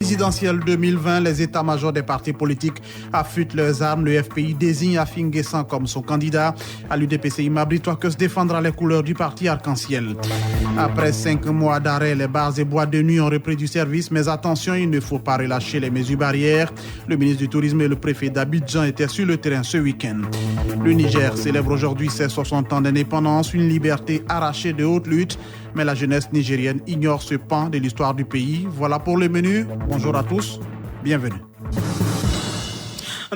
Présidentielle 2020, les états-majors des partis politiques affûtent leurs armes. Le FPI désigne Afin Guessan comme son candidat. À l'UDPCI, Mabry Touakeus défendra les couleurs du parti Arc-en-Ciel. Après 5 mois d'arrêt, les bars et boîtes de nuit ont repris du service. Mais attention, il ne faut pas relâcher les mesures barrières. Le ministre du Tourisme et le préfet d'Abidjan étaient sur le terrain ce week-end. Le Niger célèbre aujourd'hui ses 60 ans d'indépendance, une liberté arrachée de haute lutte. Mais la jeunesse nigérienne ignore ce pan de l'histoire du pays. Voilà pour le menu. Bonjour à tous, bienvenue.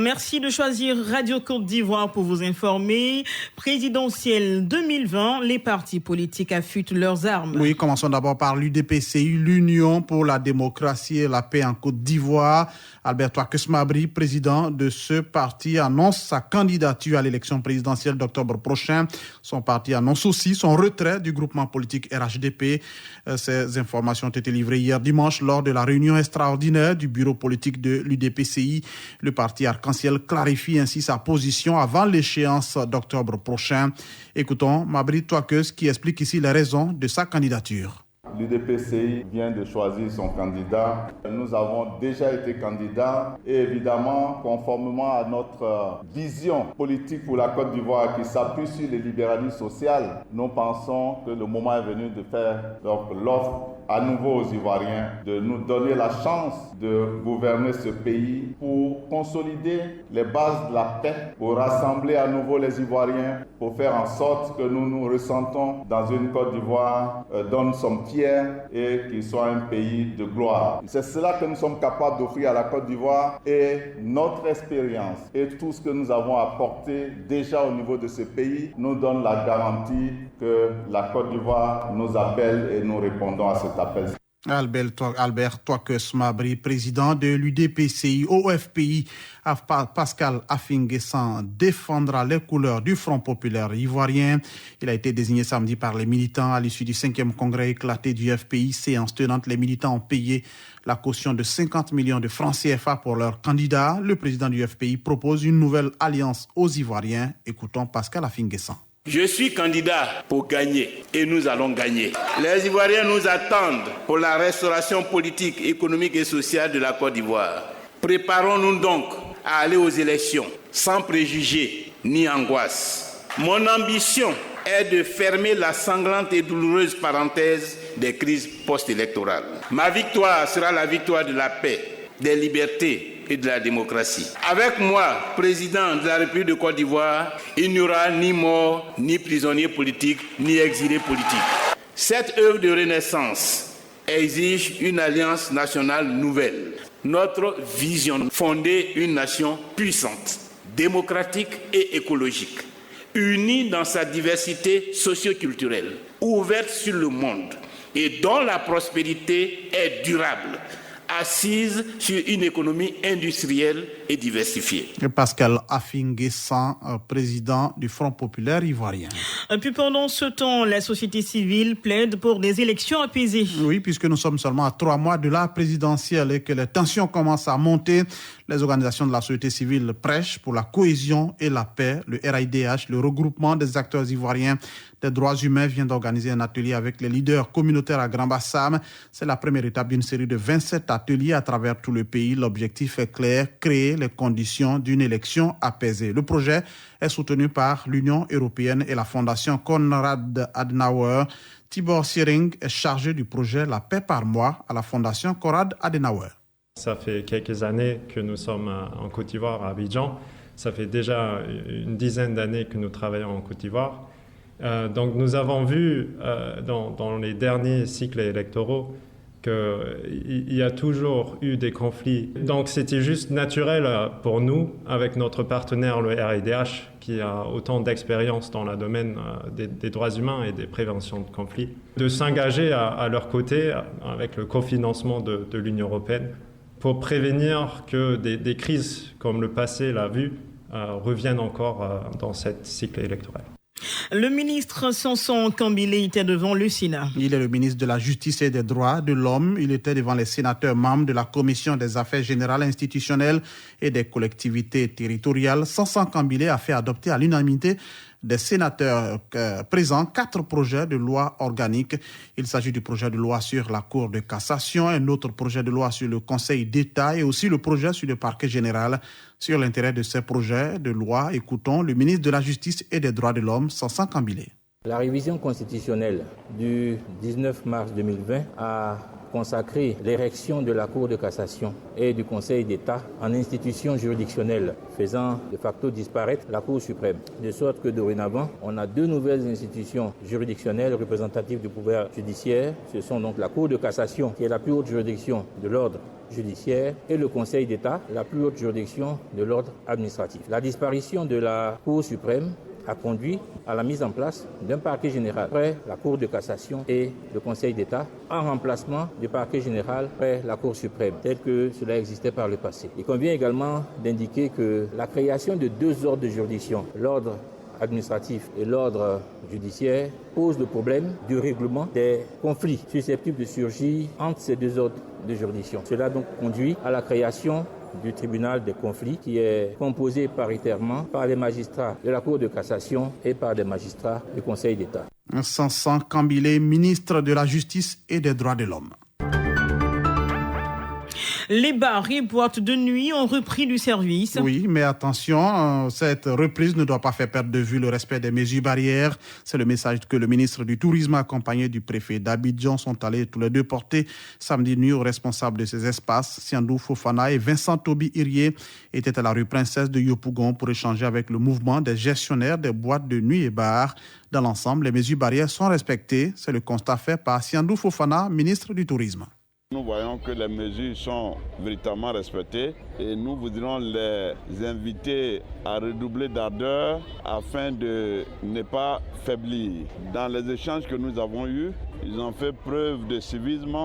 Merci de choisir Radio Côte d'Ivoire pour vous informer. Présidentielle 2020, les partis politiques affûtent leurs armes. Oui, commençons d'abord par l'UDPCI, l'Union pour la démocratie et la paix en Côte d'Ivoire. Albert Touakeus Mabry, président de ce parti, annonce sa candidature à l'élection présidentielle d'octobre prochain. Son parti annonce aussi son retrait du groupement politique RHDP. Ces informations ont été livrées hier dimanche lors de la réunion extraordinaire du bureau politique de l'UDPCI. Le parti Arc-en-Ciel clarifie ainsi sa position avant l'échéance d'octobre prochain. Écoutons Mabry Touakeus qui explique ici les raisons de sa candidature. L'UDPCI vient de choisir son candidat. Nous avons déjà été candidats et évidemment, conformément à notre vision politique pour la Côte d'Ivoire qui s'appuie sur le libéralisme social, nous pensons que le moment est venu de faire l'offre à nouveau aux Ivoiriens, de nous donner la chance de gouverner ce pays pour consolider les bases de la paix, pour rassembler à nouveau les Ivoiriens, pour faire en sorte que nous nous ressentons dans une Côte d'Ivoire dont nous sommes fiers et qui soit un pays de gloire. C'est cela que nous sommes capables d'offrir à la Côte d'Ivoire et notre expérience et tout ce que nous avons apporté déjà au niveau de ce pays nous donne la garantie que la Côte d'Ivoire nous appelle et nous répondons à cet appel. Albert Touakeus Mabry, président de l'UDPCI. Au FPI, Pascal Afin Guessan défendra les couleurs du Front populaire ivoirien. Il a été désigné samedi par les militants à l'issue du 5e congrès éclaté du FPI. Séance tenante, les militants ont payé la caution de 50 millions de francs CFA pour leur candidat. Le président du FPI propose une nouvelle alliance aux Ivoiriens. Écoutons Pascal Afin Guessan. Je suis candidat pour gagner et nous allons gagner. Les Ivoiriens nous attendent pour la restauration politique, économique et sociale de la Côte d'Ivoire. Préparons-nous donc à aller aux élections sans préjugés ni angoisse. Mon ambition est de fermer la sanglante et douloureuse parenthèse des crises post-électorales. Ma victoire sera la victoire de la paix, des libertés et de la démocratie. Avec moi, président de la République de Côte d'Ivoire, il n'y aura ni mort, ni prisonnier politique, ni exilé politique. Cette œuvre de renaissance exige une alliance nationale nouvelle. Notre vision, fonder une nation puissante, démocratique et écologique, unie dans sa diversité socio-culturelle, ouverte sur le monde et dont la prospérité est durable, assise sur une économie industrielle et diversifiée. Pascal Afin Guessan, président du Front populaire ivoirien. Puis pendant ce temps, la société civile plaide pour des élections apaisées. Oui, puisque nous sommes seulement à 3 mois de la présidentielle et que les tensions commencent à monter, les organisations de la société civile prêchent pour la cohésion et la paix. Le RIDH, le regroupement des acteurs ivoiriens des droits humains, vient d'organiser un atelier avec les leaders communautaires à Grand-Bassam. C'est la première étape d'une série de 27 ateliers à travers tout le pays. L'objectif est clair, créer les conditions d'une élection apaisée. Le projet est soutenu par l'Union européenne et la Fondation Konrad Adenauer. Tibor Siring est chargé du projet La paix par mois à la Fondation Konrad Adenauer. Ça fait quelques années que nous sommes en Côte d'Ivoire, à Abidjan. Ça fait déjà une dizaine d'années que nous travaillons en Côte d'Ivoire. Donc nous avons vu dans les derniers cycles électoraux qu'il y a toujours eu des conflits. Donc c'était juste naturel pour nous, avec notre partenaire le RIDH, qui a autant d'expérience dans le domaine des droits humains et des préventions de conflits, de s'engager à leur côté avec le cofinancement de l'Union européenne pour prévenir que des crises comme le passé l'a vu reviennent encore dans ce cycle électoral. Le ministre Samson Kambilé était devant le Sénat. Il est le ministre de la Justice et des Droits de l'Homme. Il était devant les sénateurs membres de la Commission des Affaires générales institutionnelles et des collectivités territoriales. Samson Kambilé a fait adopter à l'unanimité des sénateurs présents 4 projets de loi organiques. Il s'agit du projet de loi sur la Cour de cassation, un autre projet de loi sur le Conseil d'État et aussi le projet sur le parquet général. Sur l'intérêt de ces projets de loi, écoutons le ministre de la Justice et des Droits de l'Homme, Sansan Kambilé. La révision constitutionnelle du 19 mars 2020 a consacré l'érection de la Cour de cassation et du Conseil d'État en institution juridictionnelle, faisant de facto disparaître la Cour suprême. De sorte que dorénavant, on a 2 nouvelles institutions juridictionnelles représentatives du pouvoir judiciaire. Ce sont donc la Cour de cassation, qui est la plus haute juridiction de l'ordre judiciaire, et le Conseil d'État, la plus haute juridiction de l'ordre administratif. La disparition de la Cour suprême a conduit à la mise en place d'un parquet général près la Cour de cassation et le Conseil d'État en remplacement du parquet général près la Cour suprême, tel que cela existait par le passé. Il convient également d'indiquer que la création de 2 ordres de juridiction, l'ordre administratif et l'ordre judiciaire, pose le problème du règlement des conflits susceptibles de surgir entre ces 2 ordres de juridiction. Cela a donc conduit à la création du tribunal des conflits qui est composé paritairement par les magistrats de la Cour de cassation et par des magistrats du Conseil d'État. Sansan Kambilé, ministre de la Justice et des Droits de l'Homme. Les bars et boîtes de nuit ont repris du service. Oui, mais attention, cette reprise ne doit pas faire perdre de vue le respect des mesures barrières. C'est le message que le ministre du Tourisme accompagné du préfet d'Abidjan sont allés tous les 2 porter samedi nuit aux responsables de ces espaces. Siandou Fofana et Vincent Toby Irié étaient à la rue Princesse de Yopougon pour échanger avec le mouvement des gestionnaires des boîtes de nuit et bars. Dans l'ensemble, les mesures barrières sont respectées. C'est le constat fait par Siandou Fofana, ministre du Tourisme. Nous voyons que les mesures sont véritablement respectées et nous voudrions les inviter à redoubler d'ardeur afin de ne pas faiblir. Dans les échanges que nous avons eus, ils ont fait preuve de civisme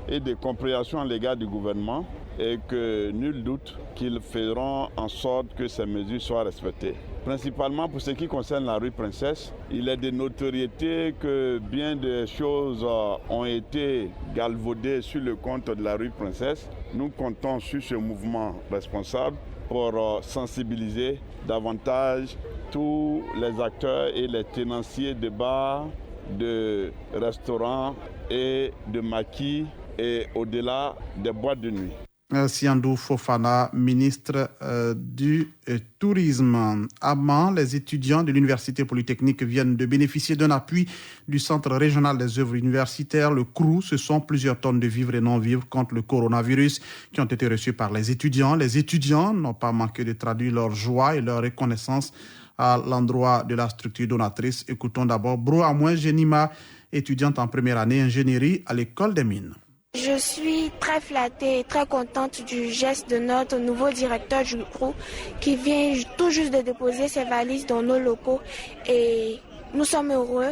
et de compréhension à l'égard du gouvernement et que nul doute qu'ils feront en sorte que ces mesures soient respectées. Principalement pour ce qui concerne la rue Princesse, il est de notoriété que bien des choses ont été galvaudées sur le compte de la rue Princesse. Nous comptons sur ce mouvement responsable pour sensibiliser davantage tous les acteurs et les tenanciers de bars, de restaurants et de maquis et au-delà des boîtes de nuit. Siandou Fofana, ministre du Tourisme. À Mans, les étudiants de l'Université Polytechnique viennent de bénéficier d'un appui du Centre régional des œuvres universitaires, le CROU. Ce sont plusieurs tonnes de vivres et non-vivres contre le coronavirus qui ont été reçus par les étudiants. Les étudiants n'ont pas manqué de traduire leur joie et leur reconnaissance à l'endroit de la structure donatrice. Écoutons d'abord Bro Amouin Genima, étudiante en première année ingénierie à l'École des Mines. Je suis très flattée et très contente du geste de notre nouveau directeur du CROU qui vient tout juste de déposer ses valises dans nos locaux et nous sommes heureux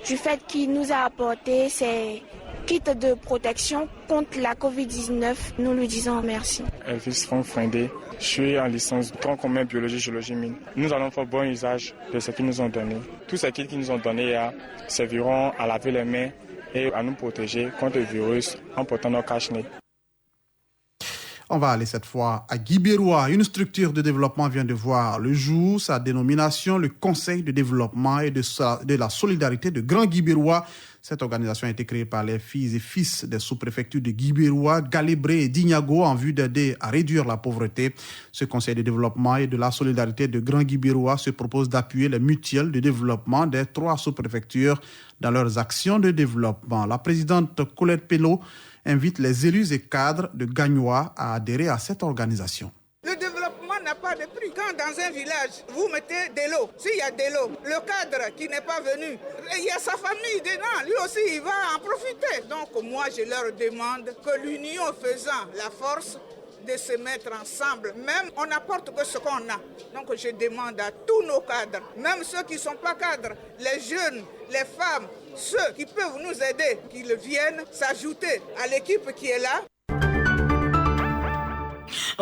du fait qu'il nous a apporté ses kits de protection contre la Covid-19. Nous lui disons merci. Elvis Franck Frindé, je suis en licence tronc commun biologie, géologie, mine. Nous allons faire bon usage de ce qu'ils nous ont donné. Tous ces kits qu'ils nous ont donnés serviront à laver les mains et à nous protéger contre le virus en portant nos cache-nez. On va aller cette fois à Guibérois. Une structure de développement vient de voir le jour. Sa dénomination, le Conseil de développement et de la solidarité de Grand Guibérois. Cette organisation a été créée par les filles et fils des sous-préfectures de Guibérois, Galébré et Dignago en vue d'aider à réduire la pauvreté. Ce Conseil de développement et de la solidarité de Grand Guibérois se propose d'appuyer les mutuelles de développement des 3 sous-préfectures dans leurs actions de développement. La présidente Colette Pelot invite les élus et cadres de Gagnois à adhérer à cette organisation. Le développement n'a pas de prix. Quand dans un village, vous mettez de l'eau, s'il y a de l'eau, le cadre qui n'est pas venu, il y a sa famille dedans, lui aussi il va en profiter. Donc moi je leur demande que l'union faisant la force de se mettre ensemble, même on n'apporte que ce qu'on a. Donc je demande à tous nos cadres, même ceux qui ne sont pas cadres, les jeunes, les femmes, ceux qui peuvent nous aider, qu'ils viennent s'ajouter à l'équipe qui est là.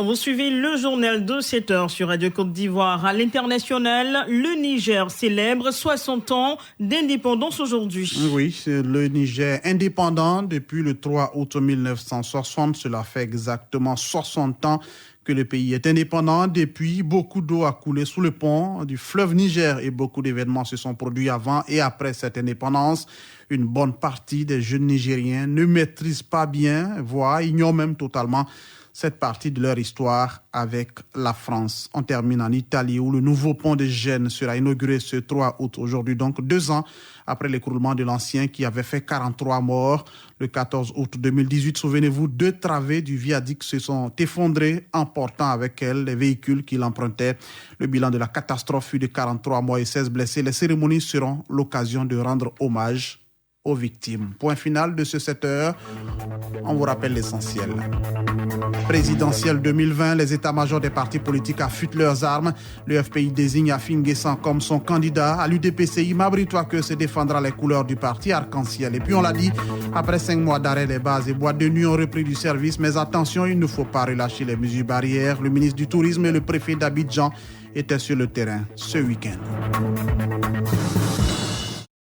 Vous suivez le journal de 7 heures sur Radio Côte d'Ivoire. À l'international, le Niger célèbre 60 ans d'indépendance aujourd'hui. Oui, c'est le Niger indépendant depuis le 3 août 1960. Cela fait exactement 60 ans que le pays est indépendant. Depuis, beaucoup d'eau a coulé sous le pont du fleuve Niger et beaucoup d'événements se sont produits avant et après cette indépendance. Une bonne partie des jeunes Nigériens ne maîtrisent pas bien, voire ignorent même totalement cette partie de leur histoire avec la France. On termine en Italie où le nouveau pont de Gênes sera inauguré ce 3 août. Aujourd'hui, donc 2 ans après l'écroulement de l'ancien qui avait fait 43 morts. Le 14 août 2018, souvenez-vous, 2 travées du viaduc se sont effondrées, emportant avec elles les véhicules qui l'empruntaient. Le bilan de la catastrophe fut de 43 morts et 16 blessés. Les cérémonies seront l'occasion de rendre hommage aux victimes. Point final de ce 7 heures. On vous rappelle l'essentiel. Présidentielle 2020, les états-majors des partis politiques affûtent leurs armes. Le FPI désigne Afin Guessan comme son candidat. À l'UDPCI, Mabry Touaque se défendra les couleurs du parti arc-en-ciel. Et puis on l'a dit, après 5 mois d'arrêt, les bases et boîtes de nuit ont repris du service. Mais attention, il ne faut pas relâcher les mesures barrières. Le ministre du Tourisme et le préfet d'Abidjan étaient sur le terrain ce week-end.